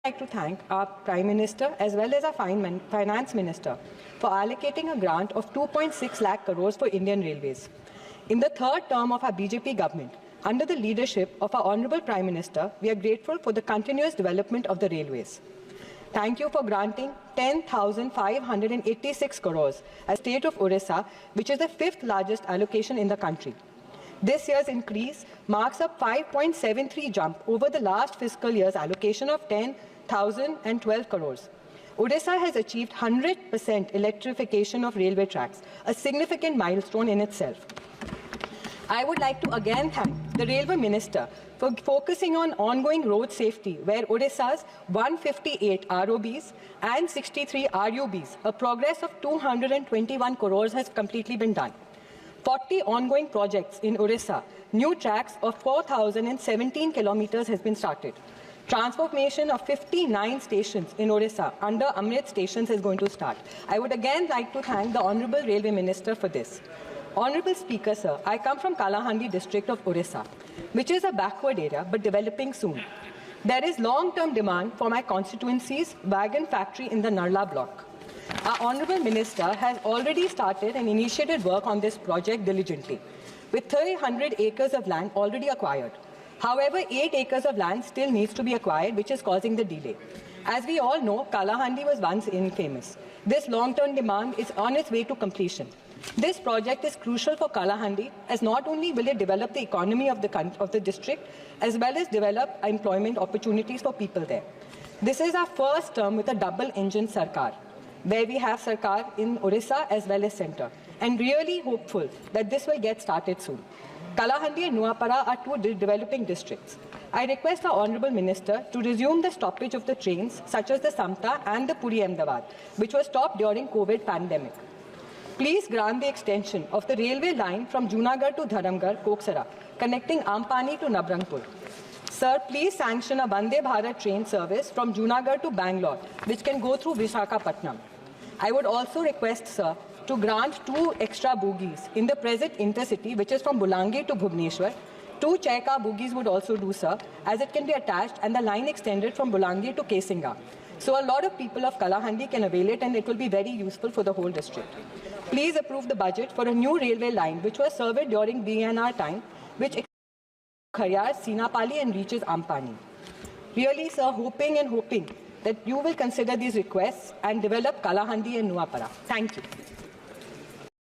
like to thank our Prime Minister as well as our Finance Minister for allocating a grant of 2.6 lakh crores for Indian Railways. In the third term of our BJP government, under the leadership of our Honourable Prime Minister, we are grateful for the continuous development of the railways. Thank you for granting 10,586 crores as state of Orissa, which is the fifth largest allocation in the country. This year's increase marks a 5.73 jump over the last fiscal year's allocation of 10,012 crores. Odisha has achieved 100% electrification of railway tracks, a significant milestone in itself. I would like to again thank the Railway Minister for focusing on ongoing road safety, where Odisha's 158 ROBs and 63 RUBs, a progress of 221 crores has completely been done. 40 ongoing projects in Orissa, new tracks of 4,017 kilometers has been started. Transformation of 59 stations in Orissa under Amrit stations is going to start. I would again like to thank the Honourable Railway Minister for this. Honourable Speaker, sir, I come from Kalahandi district of Orissa, which is a backward area but developing soon. There is long-term demand for my constituency's wagon factory in the Narla block. Our Honourable Minister has already started and initiated work on this project diligently, with 300 acres of land already acquired. However, 8 acres of land still needs to be acquired, which is causing the delay. As we all know, Kalahandi was once infamous. This long-term demand is on its way to completion. This project is crucial for Kalahandi, as not only will it develop the economy of the district, as well as develop employment opportunities for people there. This is our first term with a double-engine Sarkar, where we have Sarkar in Orissa as well as centre, and really hopeful that this will get started soon. Kalahandi and Nuapara are two developing districts. I request our Honourable Minister to resume the stoppage of the trains such as the Samta and the Puri-Ahmedabad, which was stopped during COVID pandemic. Please grant the extension of the railway line from Junagadh to Dharamgarh, Koksara, connecting Ampani to Nabrangpur. Sir, please sanction a Vande Bharat train service from Junagadh to Bangalore, which can go through Visakhapatnam. I would also request, sir, to grant 2 extra bogies in the present intercity, which is from Bulangi to Bhubaneswar. 2 Chaika bogies would also do, sir, as it can be attached and the line extended from Bulangi to Kesinga. So a lot of people of Kalahandi can avail it, and it will be very useful for the whole district. Please approve the budget for a new railway line, which was surveyed during BNR time, which Khayar, Sinapali and reaches Ampani. Really, sir, hoping that you will consider these requests and develop Kalahandi and Nuapara. Thank you.